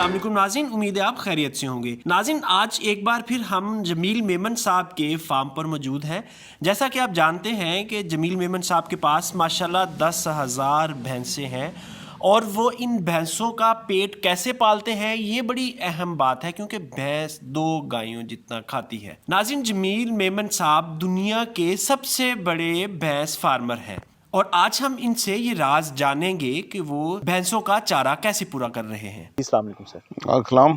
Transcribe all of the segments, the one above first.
अस्सलाम वालेकुम नाज़रीन, उम्मीद है आप खैरियत से होंगे। नाज़रीन, आज एक बार फिर हम जमील मेमन साहब के फार्म पर मौजूद हैं। जैसा कि आप जानते हैं कि जमील मेमन साहब के पास माशाल्लाह 10,000 भैंसें हैं और वो इन भैंसों का पेट कैसे पालते हैं ये बड़ी अहम बात है, क्योंकि भैंस 2 गायों जितना खाती है। नाज़रीन, जमील मेमन साहब दुनिया के सबसे बड़े भैंस फार्मर हैं और आज हम इनसे ये राज जानेंगे कि वो भैंसों का चारा कैसे पूरा कर रहे हैं। अस्सलाम वालेकुम सर। अस्सलाम।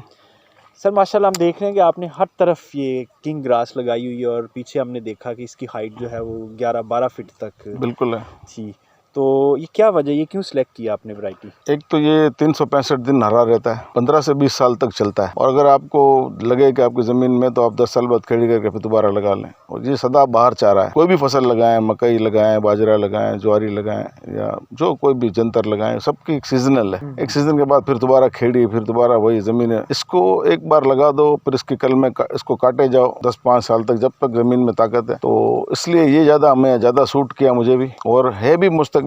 सर माशाल्लाह हम देख रहे हैं कि आपने हर तरफ ये किंग ग्रास लगाई हुई है और पीछे हमने देखा कि इसकी हाइट जो है वो 11-12 फीट तक बिल्कुल है। थी। तो ये क्या वजह, ये क्यों सिलेक्ट किया आपने वैरायटी? एक तो ये 365 दिन हरा रहता है, 15 से 20 साल तक चलता है। और अगर आपको लगे कि आपकी ज़मीन में, तो आप 10 साल बाद खड़ी करके फिर दोबारा लगा लें। और ये सदा बाहर चारा है। कोई भी फसल लगाएं, मकई लगाएं, बाजरा लगाएं, ज्वारी लगाएं या जो कोई भी जंतर लगाएं, सबकी एक सीजनल है। एक सीजन के बाद फिर दोबारा खेड़ी, फिर दोबारा वही ज़मीन है। इसको एक बार लगा दो, फिर इसकी कल में इसको काटे जाओ 10-5 साल तक, जब तक ज़मीन में ताकत है। तो इसलिए ये हमें ज़्यादा सूट किया मुझे भी, और है भी मुस्तकबिल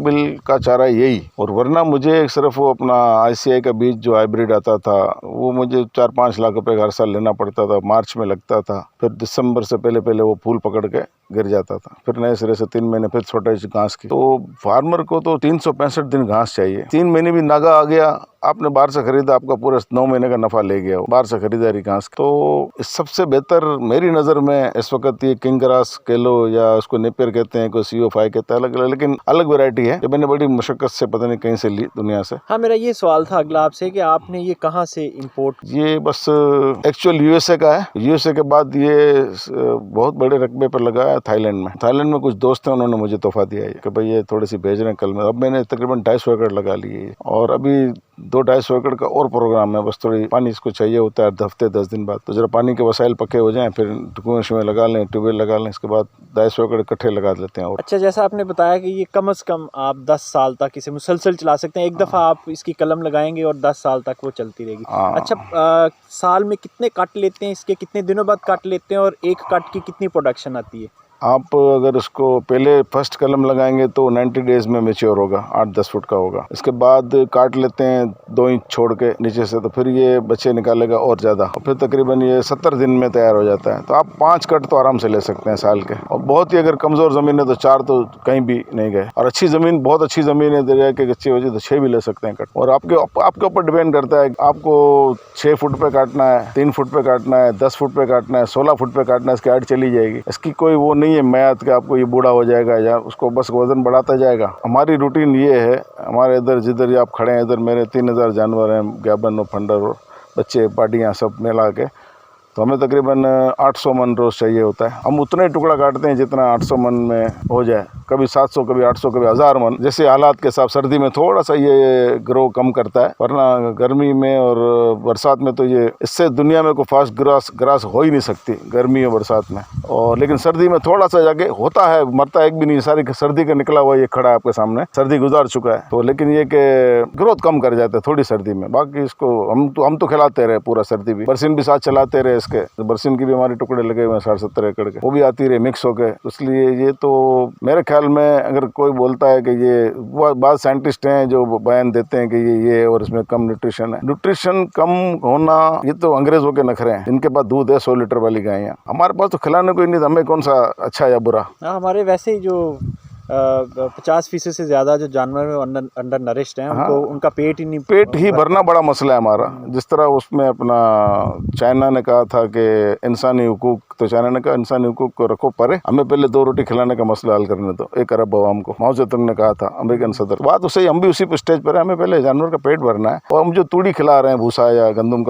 का चारा यही। और वरना मुझे सिर्फ वो अपना ICI का बीज जो हाइब्रिड आता था, वो मुझे 4-5 लाख रुपए हर साल लेना पड़ता था। मार्च में लगता था, फिर दिसंबर से पहले वो फूल पकड़ के गिर जाता था। फिर नए सिरे से 3 महीने फिर छोटे घास की। तो फार्मर को तो 365 दिन घास चाहिए। 3 महीने भी नागा आ गया, आपने बाहर से खरीदा, आपका पूरा 9 महीने का नफा ले गया, बाहर से खरीदारी घास। तो सबसे बेहतर मेरी नज़र में इस वक्त ये किंग ग्रास कह लो या उसको नेपियर कहते हैं, कोई CO5 कहता है, अलग अलग, लेकिन अलग वैरायटी है जो मैंने बड़ी मुशक्कत से पता नहीं कहीं से ली दुनिया से। हाँ, मेरा ये सवाल था अगला आपसे कि आपने ये कहाँ से इंपोर्ट? ये बस एक्चुअल USA का है। USA के बाद ये बहुत बड़े रकबे पर लगा है थाईलैंड में। थाईलैंड में कुछ दोस्त हैं, उन्होंने मुझे तोहफा दिया है कि भाई ये थोड़ी सी भेज रहे हैं कल में। अब मैंने तकरीबन 250 एकड़ लगा लिए और अभी 200-250 एकड़ का और प्रोग्राम है। बस थोड़ी पानी इसको चाहिए होता है हफ्ते 10 दिन बाद। तो जरा पानी के वसाइल पक्के हो जाएं, फिर कुएं लगा लें, ट्यूबवेल लगा लें, इसके बाद 250 एकड़ इकट्ठे लगा लेते हैं। और अच्छा, जैसा आपने बताया कि ये कम से कम आप 10 साल तक इसे मुसलसल चला सकते हैं। एक दफ़ा आप इसकी कलम लगाएंगे और 10 साल तक वो चलती रहेगी। अच्छा, साल में कितने कट लेते हैं इसके, कितने दिनों बाद कट लेते हैं और एक कट की कितनी प्रोडक्शन आती है? आप अगर इसको पहले फर्स्ट कलम लगाएंगे तो 90 डेज में मैच्योर होगा, 8-10 फुट का होगा। इसके बाद काट लेते हैं 2 इंच छोड़ के नीचे से, तो फिर ये बच्चे निकालेगा और ज़्यादा, और फिर तकरीबन ये 70 दिन में तैयार हो जाता है। तो आप 5 कट तो आराम से ले सकते हैं साल के। और बहुत ही अगर कमज़ोर ज़मीन है तो 4 तो कहीं भी नहीं गए। और अच्छी ज़मीन, बहुत अच्छी ज़मीन है, दरिया के अच्छी वजह तो 6 भी ले सकते हैं कट। और आपके ऊपर डिपेंड करता है, आपको 6 फुट पे काटना है, 3 फुट पे काटना है, 10 फुट पे काटना है, 16 फुट पे काटना है, इसकी हाइट चली जाएगी। इसकी कोई वो नहीं है मैथ के आपको ये बूढ़ा हो जाएगा या उसको बस वजन बढ़ाता जाएगा। हमारी रूटीन ये है, हमारे इधर जिधर आप खड़े हैं, इधर मेरे 3000 जानवर हैं, गैबन और फंडर और बच्चे पार्टियाँ सब मिला के, तो हमें तकरीबन 800 मन रोज़ चाहिए होता है। हम उतने टुकड़ा काटते हैं जितना 800 मन में हो जाए, कभी 700, कभी 800, कभी 1000 मन, जैसे हालात के साथ। सर्दी में थोड़ा सा ये ग्रो कम करता है, वरना गर्मी में और बरसात में तो ये, इससे दुनिया में कोई फास्ट ग्रास हो ही नहीं सकती, गर्मी और बरसात में। और लेकिन सर्दी में थोड़ा सा जाके होता है, मरता एक भी नहीं। सारी सर्दी का निकला हुआ ये खड़ा है आपके सामने, सर्दी गुजार चुका है। तो लेकिन ये कि ग्रोथ कम कर जाता है थोड़ी सर्दी में। बाकी इसको हम तो खिलाते रहे पूरा सर्दी भी, बरसीन भी साथ चलाते रहे इसके। तो बरसीन की भी हमारे टुकड़े लगे हुए हैं 70 एकड़ के, वो भी आती रहे मिक्स होके। इसलिए ये तो मेरे ख्याल में, अगर कोई बोलता है कि ये, बाद साइंटिस्ट हैं जो बयान देते हैं कि ये और इसमें कम न्यूट्रिशन है, न्यूट्रिशन कम होना ये तो अंग्रेजों के नखरे हैं, जिनके पास दूध है 100 लीटर वाली गायें। हमारे पास तो खिलाने कोई नहीं, हमें कौन सा अच्छा या बुरा। हमारे वैसे ही जो 50% से ज़्यादा जो जानवर अंडर नरिश्ड हैं, उनको उनका पेट ही भरना बड़ा मसला है हमारा। जिस तरह उसमें अपना चाइना ने कहा था कि इंसानी हुकूक, तो चाइना ने कहा इंसानी हुकूक को रखो परे, हमें पहले 2 रोटी खिलाने का मसला हल करने दो 1 अरब अवाम को। माओ ज़ेडुंग ने कहा था, अमेरिकन सदर। बात तो सही, हम भी उसी स्टेज पर है, हमें पहले जानवर का पेट भरना है। और हम जो तूड़ी खिला रहे हैं, भूसा या गंदम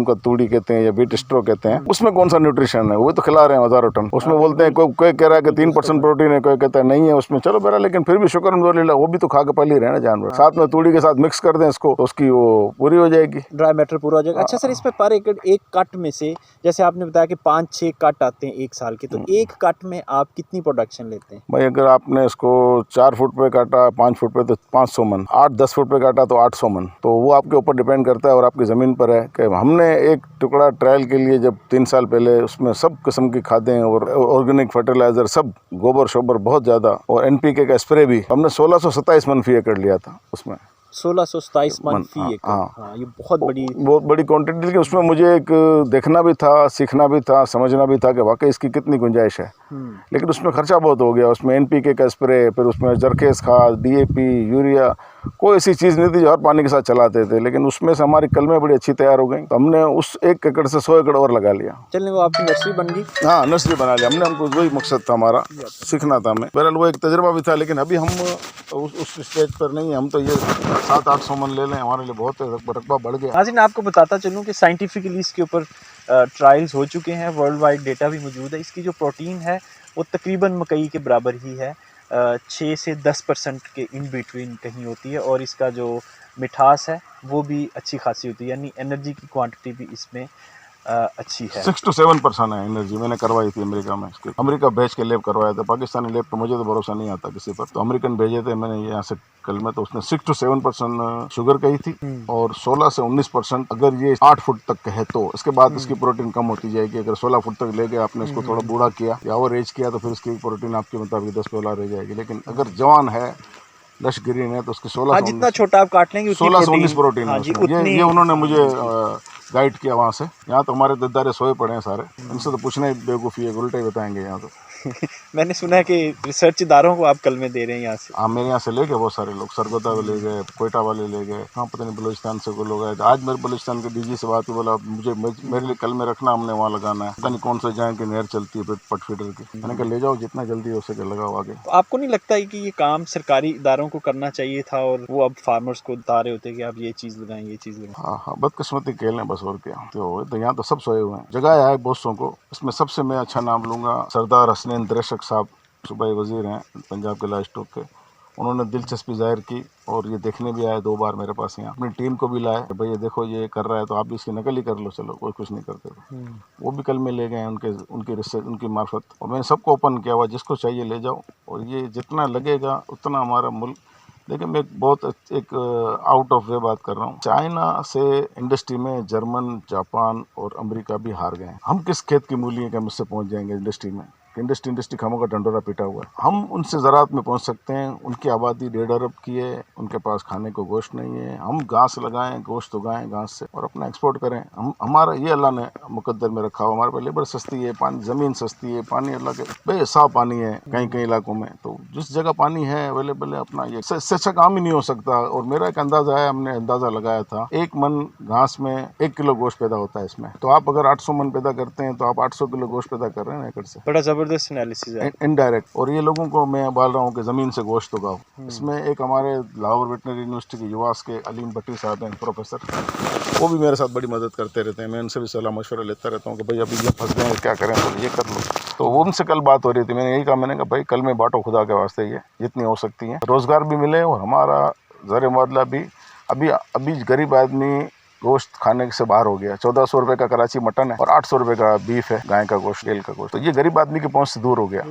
का तूड़ी कहते हैं या व्हीट स्ट्रो कहते हैं, उसमें कौन सा न्यूट्रिशन है? वो तो खिला रहे हैं हज़ारों टन। उसमें बोलते हैं, कोई कह रहा है कि 3% प्रोटीन है, कोई कहता है नहीं है उसमें। चलो बहरा, लेकिन फिर भी शुक्र अल्हम्दुलिल्लाह, वो भी तो खा के पल ही रहे ना जानवर। साथ में तूड़ी के साथ मिक्स कर दें इसको, तो उसकी वो पूरी हो जाएगी, ड्राई मैटर पूरा हो जाएगा। अच्छा सर, इसमें पर एकड़ एक कट में से, जैसे आपने बताया कि 5-6 कट आते हैं 1 साल के, तो एक कट में आप कितनी प्रोडक्शन लेते हैं? भाई अगर आपने इसको 4 फुट पे काटा, 5 फुट पे, तो 500 मन, 8-10 फुट पे काटा तो 800 मन। तो वो आपके ऊपर डिपेंड करता है और आपकी ज़मीन पर है। कि हमने एक टुकड़ा ट्रायल के लिए जब 3 साल पहले, उसमें सब किस्म की खादें और ऑर्गेनिक फर्टिलाइजर, सब गोबर शोबर बहुत ज़्यादा, और NPK का स्प्रे भी हमने 1627 मन फी एकड़ लिया था उसमें। 1627 मन फी हाँ, एकड़। हाँ। हाँ, ये बहुत बड़ी क्वांटिटी, लेकिन उसमें मुझे एक देखना भी था, सीखना भी था, समझना भी था कि वाकई इसकी कितनी गुंजाइश है। लेकिन उसमें खर्चा बहुत हो गया। उसमें NPK का स्प्रे, फिर उसमें जरखेज खाद, DAP, यूरिया, कोई ऐसी चीज़ नहीं थी जो हर पानी के साथ चलाते थे। लेकिन उसमें से हमारी कलमें बड़ी अच्छी तैयार हो गई, तो हमने उस 1 एकड़ से 100 एकड़ और लगा लिया। चलने वो आपकी नर्सरी बन गई। हाँ, नर्सरी बना लिया हमने। हमको वही मकसद था हमारा, सीखना था हमें। बहरहाल वो एक तजुर्बा भी था, लेकिन अभी हम उस स्टेज पर नहीं हैं। हम तो ये 700-800 मन ले लें, हमारे लिए बहुत है, रकबा बढ़ गया। नाज़रीन, आपको बताता चलूँ कि साइंटिफिकली इसके ऊपर ट्रायल्स हो चुके हैं, वर्ल्ड वाइड डेटा भी मौजूद है। इसकी जो प्रोटीन है वो तकरीबन मकई के बराबर ही है, 6 से 10% के इन बिटवीन कहीं होती है, और इसका जो मिठास है वो भी अच्छी खासी होती है, यानी एनर्जी की क्वांटिटी भी इसमें अच्छी है। 6 to 7% है एनर्जी। मैंने करवाई थी अमेरिका में, इसके अमेरिका भेज के लैब करवाया था। पाकिस्तानी लैब पर मुझे तो भरोसा नहीं आता किसी पर, तो अमेरिकन भेजे थे मैंने यहाँ से कल में। तो उसने 6 to 7% शुगर कही थी, और 16 से 19% अगर ये 8 फुट तक है तो। इसके बाद इसकी प्रोटीन कम होती जाएगी। अगर 16 फुट तक ले गए आपने इसको थोड़ा बूढ़ा किया या ओवर एज किया, तो फिर इसकी प्रोटीन आपके मुताबिक 10-12 रह जाएगी। लेकिन अगर जवान है, लश ग्रीन है, तो उसकी 16 हाँ, से जितना 19 छोटा आप काट लेंगे 16 से 19 प्रोटीन हाँ है जी, उसमें। उतनी ये उन्होंने मुझे गाइड किया वहाँ से। यहाँ तो हमारे दद्दारे सोए पड़े हैं सारे, इनसे तो पूछना ही बेवकूफ़ी है, उल्टे ही बताएंगे यहाँ तो। मैंने सुना है कि रिसर्च इदारों को आप कलमे दे रहे हैं यहाँ से। हाँ, मेरे यहाँ से ले गए बहुत सारे लोग, सरगोदा वाले ले गए, कोयटा वाले ले गए, हाँ पता नहीं बलूचिस्तान से कोई लोग आए। आज मेरे बलूचिस्तान के DG से बात हुई, बोला मेरे लिए कल में रखना, हमने वहाँ लगाना है। पता नहीं कौन सा जहाँ की नहर चलती है पट फीडर की। मैंने कहा ले जाओ, जितना जल्दी हो सके लगाओ आगे। तो आपको नहीं लगता है कि ये काम सरकारी इदारों को करना चाहिए था, और वो अब फार्मर्स को बता रहे होते कि आप ये चीज़ लगाएं, ये चीज़ लगाएं? हाँ हाँ, बदकिस्मती खेल लें बस, और क्या। तो यहाँ तो सब सोए हुए हैं। जगह है बोसों को। इसमें सबसे मैं अच्छा नाम लूँगा सरदार हसनैन दरेशक साहब, सूबाई वज़ीर हैं पंजाब के लाइव स्टॉक के। उन्होंने दिलचस्पी जाहिर की और ये देखने भी आए 2 बार मेरे पास यहाँ। अपनी टीम को भी लाए, भाई ये देखो ये कर रहा है तो आप भी इसकी नकल ही कर लो। चलो, कोई कुछ नहीं करते थे। वो भी कल में ले गए उनकी रिसर्च, उनकी मार्फत। और मैंने सबको ओपन किया हुआ, जिसको चाहिए ले जाओ, और ये जितना लगेगा उतना हमारा मुल्क। लेकिन मैं एक आउट ऑफ वे बात कर रहा हूँ। चाइना से इंडस्ट्री में जर्मन, जापान और अमेरिका भी हार गए हैं। हम किस खेत की मूली हैं कि हम उससे पहुँच जाएंगे इंडस्ट्री में? इंडस्ट्री खामों का डंडोरा पीटा हुआ है। हम उनसे ज़राअत में पहुंच सकते हैं। उनकी आबादी 1.5 अरब की है, उनके पास खाने को गोश्त नहीं है। हम घास लगाएं, गोश्त उगाएं घास से, और अपना एक्सपोर्ट करें। हमारा ये अल्लाह ने मुकद्दर में रखा हुआ। हमारे पास लेबर सस्ती है, पानी ज़मीन सस्ती है, पानी अल्लाह के बेहिसाब पानी है कहीं इलाकों में। तो जिस जगह पानी है अवेलेबल है, अपना ये इससे अच्छा काम ही नहीं हो सकता। और मेरा एक अंदाज़ा है, हमने अंदाज़ा लगाया था, 1 मन घास में 1 किलो गोश्त पैदा होता है इसमें। तो आप अगर 800 मन पैदा करते हैं, तो आप 800 किलो गोश्त पैदा कर रहे हैं एकड़ से। बड़ा ज़बरदस्त एनालिसिस है। इनडायरेक्ट। और ये लोगों को मैं बोल रहा हूँ कि ज़मीन से गोश्त उगाओ। इसमें एक हमारे लाहौर वेटनरी यूनिवर्सिटी के युवास के अलीम भट्टी साहब हैं, प्रोफेसर, वो भी मेरे साथ बड़ी मदद करते रहते हैं। मैं उनसे भी सलाह मशवरा लेता रहता हूँ कि भाई अभी ये फंस गए, क्या करें, तो ये कर लो। तो वो उनसे कल बात हो रही थी, मैंने यही कहा, मैंने कहा भाई कल में बांटो खुदा के वास्ते, ये जितनी हो सकती हैं, रोज़गार भी मिले और हमारा ज़र मुआवजा भी। अभी गरीब आदमी गोश्त खाने से बाहर हो गया। 1400 रुपये का कराची मटन है और 800 रुपये का बीफ है, गाय का गोश्त, गेल का गोश्त। तो ये गरीब आदमी की पहुंच से दूर हो गया।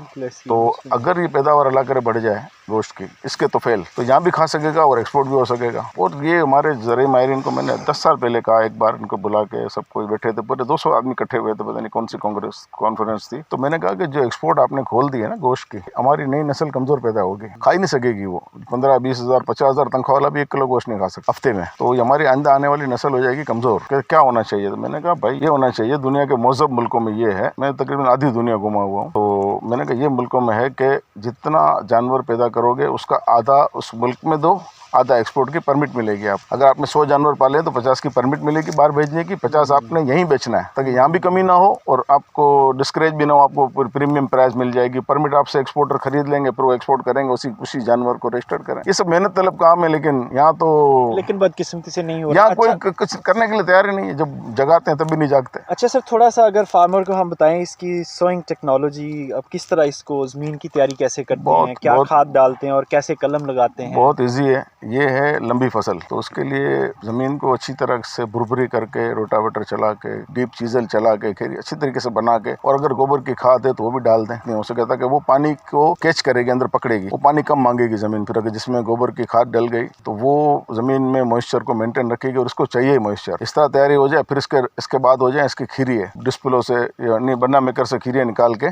तो अगर ये पैदावार अल्लाह करे बढ़ जाए गोश्त की, इसके तो फेल, तो यहाँ भी खा सकेगा और एक्सपोर्ट भी हो सकेगा। और ये हमारे ज़राई माहिरीन को मैंने 10 साल पहले कहा, एक बार इनको बुला के, सब कोई बैठे थे, पूरे 200 आदमी इकट्ठे हुए थे, पता नहीं कौन सी कॉन्फ्रेंस थी। तो मैंने कहा कि जो एक्सपोर्ट आपने खोल दी है ना गोश्त की, हमारी नई नस्ल कमज़ोर पैदा होगी, खा ही नहीं सकेगी। वो 15-20 हज़ार 50 हज़ार तनख्वाह वाला भी 1 किलो गोश्त नहीं खा सकता हफ्ते में। तो हमारी आइंदा आने वाली नस्ल हो जाएगी कमज़ोर। क्या होना चाहिए? तो मैंने कहा भाई ये होना चाहिए, दुनिया के मौजूद मुल्कों में ये है। मैं तकरीबन आधी दुनिया घुमा हुआ हूँ। तो मैंने कहा ये मुल्कों में है कि जितना जानवर पैदा करोगे उसका आधा उस मुल्क में दो, आधा एक्सपोर्ट की परमिट मिलेगी। आप अगर आपने 100 जानवर पाले तो 50 की परमिट मिलेगी बाहर भेजने की, 50 आपने यहीं बेचना है, ताकि यहाँ भी कमी ना हो और आपको डिस्करेज भी ना हो, आपको प्रीमियम प्राइस मिल जाएगी। परमिट आपसे एक्सपोर्टर खरीद लेंगे, फिर वो एक्सपोर्ट करेंगे, उसी जानवर को रजिस्टर्ड करें। ये सब मेहनत तलब काम है, लेकिन यहाँ तो बदकिस्मती से नहीं हो रहा। यहाँ कोई कुछ करने के लिए तैयार ही नहीं है। जब जगाते हैं तभी नहीं जागते। अच्छा सर, थोड़ा सा अगर फार्मर को हम बताएं इसकी सोइंग टेक्नोलॉजी, अब किस तरह इसको ज़मीन की तैयारी कैसे करते हैं, क्या खाद डालते हैं और कैसे कलम लगाते हैं? बहुत ईजी है। ये है लंबी फसल, तो उसके लिए ज़मीन को अच्छी तरह से भुरभुरी करके, रोटावेटर चला के, डीप चीजल चला के, अच्छी तरीके से बना के, और अगर गोबर की खाद है तो वो भी डाल दें। नहीं हो सकता कि वो पानी को कैच करेगी, अंदर पकड़ेगी, वो पानी कम मांगेगी ज़मीन। फिर अगर जिसमें गोबर की खाद डल गई तो वो ज़मीन में मॉइस्चर को मेंटेन रखेगी और उसको चाहिए मॉइस्चर। इस तरह तैयारी हो जाए, फिर इसके बाद हो जाए इसकी खीरिए, डिस्प्लो से यानी बन्ना मेकर से खीरिए निकाल के,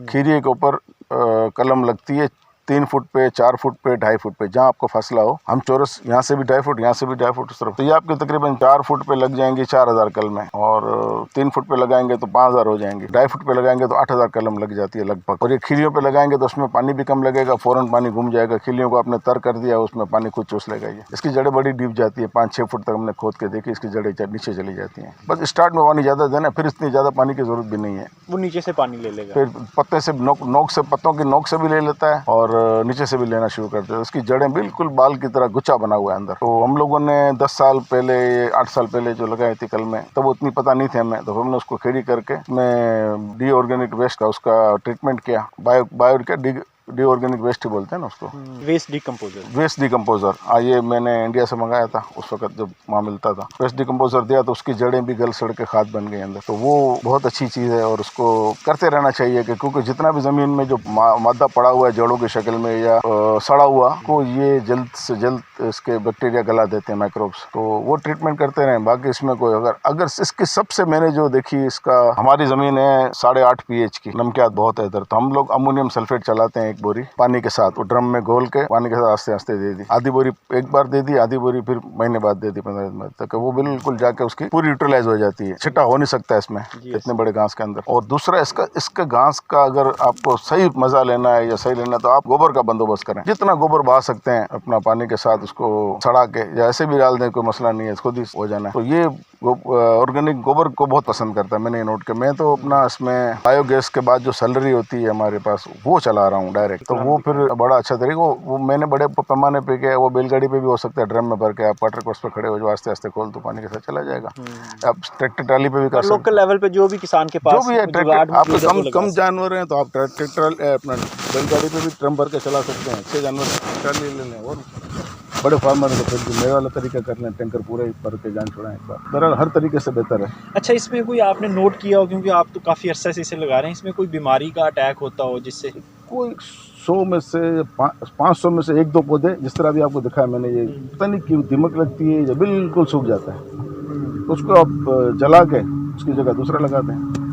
खीरिए के ऊपर कलम लगती है 3 फुट पे, 4 फुट पे, 2.5 फुट पे, जहाँ आपको फासला हो। हम चौरस यहाँ से भी 2.5 फुट, यहाँ से भी 2.5 फुट उस तरफ, तो ये आपके तकरीबन 4 फुट पे लग जाएंगी 4000 कलमें, और 3 फुट पे लगाएंगे तो 5000 हो जाएंगे, 2.5 फुट पे लगाएंगे तो 8000 कलम लग जाती है लगभग। और ये खिलियों पे लगाएंगे तो उसमें पानी भी कम लगेगा, फौरन पानी घूम जाएगा। खिलियों को आपने तर कर दिया, उसमें पानी खुद चूस लेगा। ये इसकी जड़ें बड़ी डीप जाती है, 5-6 फुट तक हमने खोद के देखी, इसकी जड़ें नीचे चली जाती हैं। बस स्टार्ट में पानी ज़्यादा देना, फिर इतनी ज़्यादा पानी की जरूरत भी नहीं है। वो नीचे से पानी ले लेगा, फिर पत्ते से नोक से, पत्तों की नोक से भी ले लेता है और नीचे से भी लेना शुरू करते हैं। उसकी जड़ें बिल्कुल बाल की तरह गुच्छा बना हुआ है अंदर। तो हम लोगों ने 10 साल पहले, 8 साल पहले जो लगाई थी कलमें, तब उतनी पता नहीं थी हमें, तो हमने उसको खेड़ी करके उसमें डी ऑर्गेनिक वेस्ट का उसका ट्रीटमेंट किया। बायो क्या डी ऑर्गेनिक वेस्ट ही बोलते हैं ना उसको, वेस्ट डिकम्पोजर। Waste decomposer. ये मैंने इंडिया से मंगाया था उस वक्त जब वहाँ मिलता था। वेस्ट डिकम्पोजर दिया तो उसकी जड़ें भी गल सड़ के खाद बन गई अंदर। तो वो बहुत अच्छी चीज़ है और उसको करते रहना चाहिए क्योंकि जितना भी ज़मीन में जो मादा पड़ा हुआ है जड़ों की शक्ल में या सड़ा हुआ को, ये जल्द से जल्द इसके बैक्टीरिया गला देते हैं, माइक्रोब्स। तो वो ट्रीटमेंट करते रहें। बाकी इसमें कोई अगर इसकी सबसे मैंने जो देखी, इसका हमारी ज़मीन है 8.5 pH की, नमकियात बहुत है इधर, तो हम लोग अमोनियम सल्फेट चलाते हैं 1 बोरी पानी के साथ, वो ड्रम में घोल के पानी के साथ आस्ते आस्ते दे दी। आधी बोरी एक बार दे दी, आधी बोरी फिर महीने बाद दे दी, 15 दिन बाद तक। वो बिल्कुल जाके उसकी पूरी यूटिलाइज हो जाती है। छिट्टा हो नहीं सकता इसमें इतने बड़े घास के अंदर। और दूसरा इसका घास का अगर आपको सही मजा लेना है या सही लेना है तो आप गोबर का बंदोबस्त करें। जितना गोबर बहा सकते हैं अपना पानी के साथ उसको सड़ा के या ऐसे भी डाल दें, कोई मसला नहीं है, खुद ही हो जाना है। तो ये ऑर्गेनिक गोबर को बहुत पसंद करता है, मैंने ये नोट किया। मैं तो अपना इसमें बायोगैस के बाद जो सैलरी होती है हमारे पास, वो चला रहा हूँ डायरेक्ट। तो वो फिर बड़ा अच्छा तरीका, वो मैंने बड़े पैमाने पे किया। वो बैलगाड़ी पे भी हो सकता है, ड्रम में भर के आप वाटर कोर्स पे खड़े हो जो आस्ते आस्ते खोल तो पानी के साथ चला जाएगा। आप ट्रैक्टर ट्राली पे भी कर सकते हैं। लोकल लेवल पे जो भी किसान के पास जो भी है, आपके कम जानवर हैं तो आप ट्रैक्टर अपना बैलगाड़ी पे भी ड्रम भर के चला सकते हैं। 6 जानवर ट्राली ले लें। और बड़े फार्मर तो फिर मेरे वाला तरीका कर लें, टैंकर पूरे भर के जान छोड़ें एक बार। बहरहाल हर तरीके से बेहतर है। अच्छा, इसमें कोई आपने नोट किया हो, क्योंकि आप तो काफ़ी अरसे से इसे लगा रहे हैं, इसमें कोई बीमारी का अटैक होता हो जिससे? कोई 100 में से 500 में से 1-2 पौधे, जिस तरह भी आपको दिखाया मैंने, ये पता नहीं क्यों दीमक लगती है या बिल्कुल सूख जाता है। उसको आप जला के उसकी जगह दूसरा लगाते हैं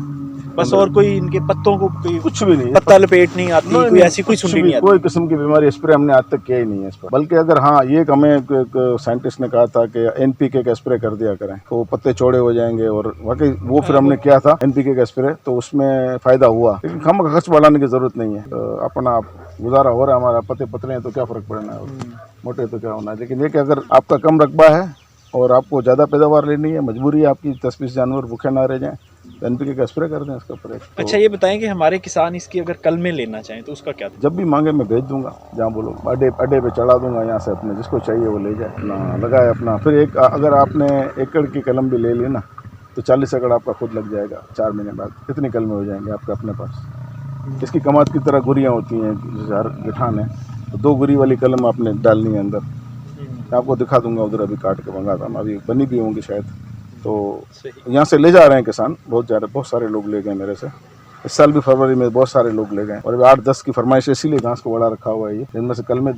बस। और कोई इनके पत्तों को कुछ भी नहीं, पत्ता लपेट नहीं आती, कोई ऐसी कोई सुंडी नहीं आती, कोई किस्म की बीमारी स्प्रे हमने आज तक किया ही नहीं है इस पर। बल्कि अगर हाँ, ये हमें साइंटिस्ट ने कहा था कि NPK का स्प्रे कर दिया करें तो पत्ते चौड़े हो जाएंगे, और वाकई वो फिर हमने किया था NPK का स्प्रे, तो उसमें फायदा हुआ। लेकिन हम खर्च बढ़ाने की जरूरत नहीं है। तो अपना गुजारा हो रहा है हमारा, पत्ते पतले हैं तो क्या फर्क पड़ना है, मोटे तो क्या होना है। लेकिन ये कि अगर आपका कम रकबा है और आपको ज़्यादा पैदावार लेनी है, मजबूरी है आपकी, 10-20 जानवर भूखे ना रह जाएं, तो NPK का स्प्रे कर दें इसके ऊपर। तो अच्छा, ये बताएं कि हमारे किसान इसकी अगर कलमें लेना चाहें तो उसका क्या? जब भी मांगे मैं भेज दूंगा, जहाँ बोलो अड्डे पे चढ़ा दूंगा, यहाँ से अपने जिसको चाहिए वो ले जाए, अपना लगाए अपना। फिर अगर आपने एकड़ की कलम भी ले ली ना तो 40 एकड़ आपका खुद लग जाएगा 4 महीने बाद। कितनी कलमें हो जाएंगे आपके अपने पास। इसकी कमात की तरह गुरियाँ होती हैं, जैसे हर गिठान है तो 2 गुरी वाली कलम आपने डालनी है अंदर। आपको दिखा दूंगा, उधर अभी काट के मंगाता हूँ, अभी बनी भी होंगी शायद। तो यहाँ से ले जा रहे हैं किसान, बहुत सारे लोग ले गए मेरे से। इस साल भी फरवरी में बहुत सारे लोग ले गए, और अभी 8-10 की फरमाइश, इसीलिए घास को बड़ा रखा हुआ है ये। इनमें से कल में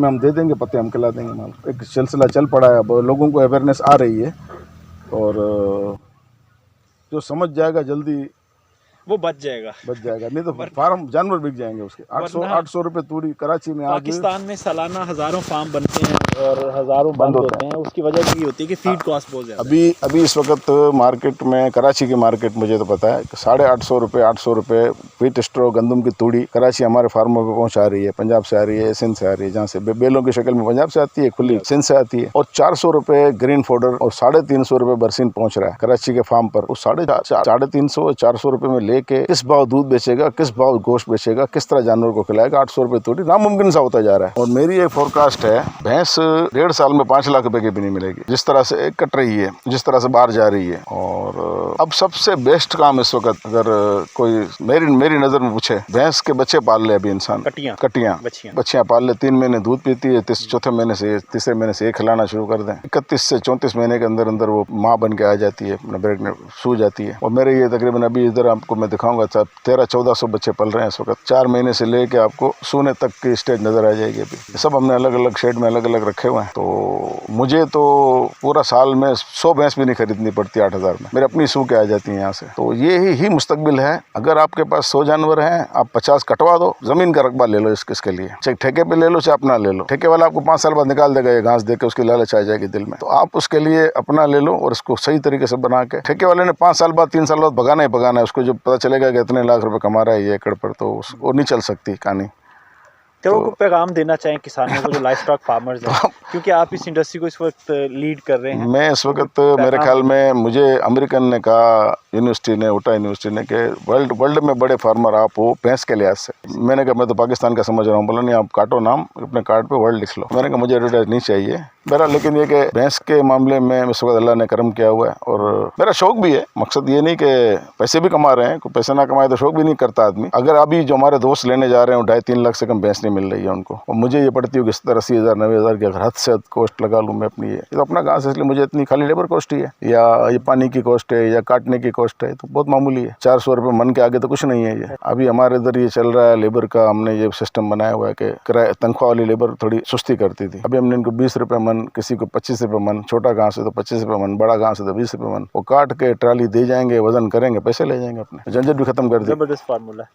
हम दे देंगे, पत्ते हम खिला देंगे माल। एक सिलसिला चल पड़ा है, अब लोगों को अवेयरनेस आ रही है, और जो समझ जाएगा जल्दी वो बच जाएगा, नहीं तो फार्म जानवर बिक जाएंगे उसके। 800 रुपए तूड़ी कराची में। पाकिस्तान में सालाना हजारों फार्म बनते हैं और हजारों बंद होते हैं। उसकी वजह ये होती है कि फीड कॉस्ट बहुत ज्यादा। अभी इस वक्त मार्केट में, कराची की मार्केट मुझे तो पता है 850 रुपए व्हीट स्ट्रो गंदम की तूड़ी कराची हमारे फार्मों पे पहुंचा रही है। पंजाब से आ रही है, सिंध से आ रही है, जहाँ से बेलों की शक्ल में पंजाब से आती है, खुली सिंध से आती है। और 400 रुपए ग्रीन फोडर और 350 रुपए बरसीन पहुंच रहा है कराची के फार्म पर। उस 350-400 रुपए में लेके किस भाव दूध बेचेगा, किस भाव गोश्त बेचेगा, किस तरह जानवर को खिलाएगा। 800 रुपए तूड़ी नामुमकिन सा होता जा रहा है। और मेरी एक फोरकास्ट है, भैंस 1.5 साल में 5 लाख रुपए की भी नहीं मिलेगी, जिस तरह से कट रही है, जिस तरह से बाहर जा रही है। और अब सबसे बेस्ट काम इस वक्त, अगर कोई मेरी नजर में पूछे, भैंस के बच्चे पाल ले अभी इंसान, कटियां बच्चियां पाल ले। 3 महीने दूध पीती है, तीसरे महीने से एक खिलाना शुरू कर दें। 31 से 34 महीने के अंदर वो माँ बन के आ जाती है, अपना ब्रेक में सू जाती है। और मेरे ये तकरीबन अभी इधर आपको मैं दिखाऊंगा। 1300-1400 बच्चे पल रहे हैं इस वक्त। 4 महीने से लेके आपको सोने तक की स्टेज नजर आ जाएगी। अभी सब हमने अलग अलग शेड में अलग अलग रखे हुए हैं। तो मुझे तो पूरा साल में 100 भैंस भी नहीं खरीदनी पड़ती 8,000 में, मेरे अपनी सूखें आ जाती हैं यहाँ से। तो ये ही मुस्तकबिल है। अगर आपके पास 100 जानवर हैं, आप 50 कटवा दो, जमीन का रकबा ले लो इसके लिए, चाहे ठेके पे ले लो चाहे अपना ले लो। ठेके वाला आपको 5 साल बाद निकाल देगा ये घास देके, उसकी लालच आ जाएगी दिल में। तो आप उसके लिए अपना ले लो और इसको सही तरीके से बना के, ठेके वाले ने 5 साल बाद 3 साल बाद भगाना ही भगाना है। उसको जब पता चलेगा कि इतने लाख रुपए कमा रहा है ये एकड़ पर, तो वो नहीं चल सकती कहानी। तो को पैगाम देना चाहें किसानों को जो लाइफ स्टॉक फार्मर्स हैं, क्योंकि आप इस इंडस्ट्री को इस वक्त लीड कर रहे हैं। मैं इस वक्त मेरे ख्याल में, मुझे अमेरिकन ने कहा, यूनिवर्सिटी ने, उटा यूनिवर्सिटी ने, कि वर्ल्ड में बड़े फार्मर आप हो भैंस के लिहाज से। मैंने कहा मैं तो पाकिस्तान का समझ रहा हूँ। बोला नहीं, आप काटो नाम, अपने कार्ड पे वर्ल्ड लिख लो। मैंने कहा मुझे एडवर्टाइज नहीं चाहिए मेरा। लेकिन ये कि भैंस के मामले में इस वक्त अल्लाह ने करम किया हुआ है और मेरा शौक भी है। मकसद ये नहीं कि पैसे भी कमा रहे हैं, कोई पैसे ना कमाए तो शौक भी नहीं करता आदमी। अगर अभी जो हमारे दोस्त लेने जा रहे हैं 2.5-3 लाख से कम भैंस नहीं मिल रही है उनको, और मुझे ये पड़ती होगी 70-80 हज़ार 90 हज़ार की, अगर हद से हद कॉस्ट लगा लूँ मैं अपनी, ये तो अपना घास है, इसलिए मुझे इतनी खाली लेबर कॉस्ट ही है, या ये पानी की कॉस्ट है, या काटने की कॉस्ट है, तो बहुत मामूली है। 400 रुपये मन के आगे तो कुछ नहीं है ये। अभी हमारे इधर ये चल रहा है लेबर का, हमने ये सिस्टम बनाया हुआ है कि किराए तनख्वाह वाली लेबर थोड़ी सुस्ती करती थी। अभी हमने इनको 20 रुपये मन, किसी को 25 रुपये मन, छोटा घास है तो 25 रुपये मन, बड़ा घास है तो 20 रुपये मन, वो काट के ट्राली दे जाएंगे, वजन करेंगे, पैसे ले जाएंगे, अपने झंझट भी खत्म कर दिया। जबरदस्त फार्मूला है।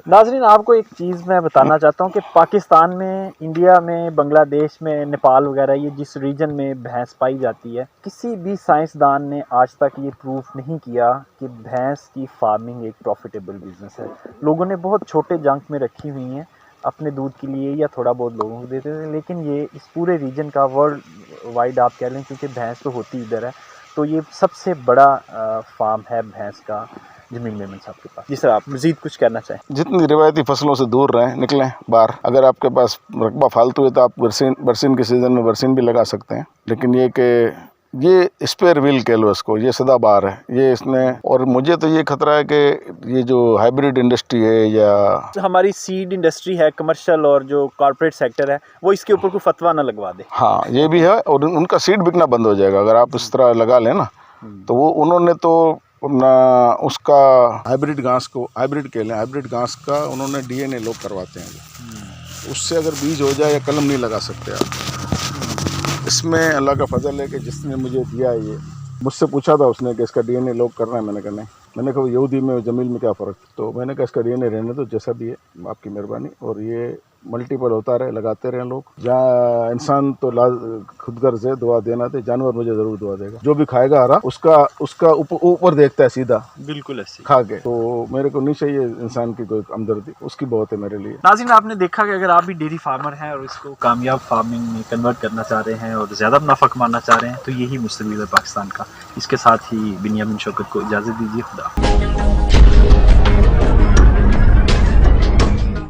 नाजरीन, आपको एक चीज़ मैं बताना चाहता हूँ कि पाकिस्तान में, इंडिया में, बांग्लादेश में, नेपाल वगैरह, ये जिस रीजन में भैंस पाई जाती है, किसी भी साइंसदान ने आज तक ये प्रूफ नहीं किया कि भैंस की फार्मिंग एक प्रॉफिटेबल बिजनेस है। लोगों ने बहुत छोटे जंक में रखी हुई हैं अपने दूध के लिए, या थोड़ा बहुत लोगों को देते थे, लेकिन ये इस पूरे रीजन का, वर्ल्ड वाइड आप कह लें, क्योंकि भैंस तो होती इधर है, तो ये सबसे बड़ा फार्म है भैंस का जमील मेमन साहब के पास। जी सर, आप मज़ीद कुछ कहना चाहें? जितनी रिवायती फसलों से दूर रहें, निकलें बाहर। अगर आपके पास रकबा फालतू है तो आप बरसीन के सीज़न में बरसीन भी लगा सकते हैं, लेकिन ये कि ये स्पेयर व्हील कह लो इसको, ये सदाबहार है ये इसमें। और मुझे तो ये खतरा है कि ये जो हाइब्रिड इंडस्ट्री है, या हमारी सीड इंडस्ट्री है, कमर्शियल और जो कॉर्पोरेट सेक्टर है, वो इसके ऊपर कोई फतवा ना लगवा दे। हाँ, ये भी है। और उनका सीड बिकना बंद हो जाएगा अगर आप इस तरह लगा लें ना। तो वो उन्होंने तो अपना उसका हाइब्रिड घास को, हाइब्रिड कह लें, हाइब्रिड घास का उन्होंने DNA लोग करवाते हैं। उससे अगर बीज हो जाए या कलम नहीं लगा सकते आप। इसमें अल्लाह का फजल है कि जिसने मुझे दिया ये, मुझसे पूछा था उसने कि इसका DNA लोग करना है। मैंने कहा नहीं। मैंने कहा यहूदी में जमील में क्या फ़र्क। तो मैंने कहा इसका DNA रहने दो, जैसा भी है, आपकी मेहरबानी। और ये मल्टीपल होता रहे, लगाते रहे लोग। जहाँ इंसान तो खुद गर्ज है दुआ देना, थे जानवर मुझे ज़रूर दुआ देगा। जो भी खाएगा हरा, उसका ऊपर देखता है सीधा, बिल्कुल ऐसे खा के। तो मेरे को नहीं चाहिए इंसान की कोई हमदर्दी, उसकी बहुत है मेरे लिए। नाज़रीन, आपने देखा कि अगर आप भी डेयरी फार्मर हैं और इसको कामयाब फार्मिंग में कन्वर्ट करना चाह रहे हैं और ज़्यादा मुनाफा कमाना चाह रहे हैं, तो यही मुस्तकबिल है पाकिस्तान का। इसके साथ ही बिनियामिन शौकत को इजाज़त दीजिए। खुदा।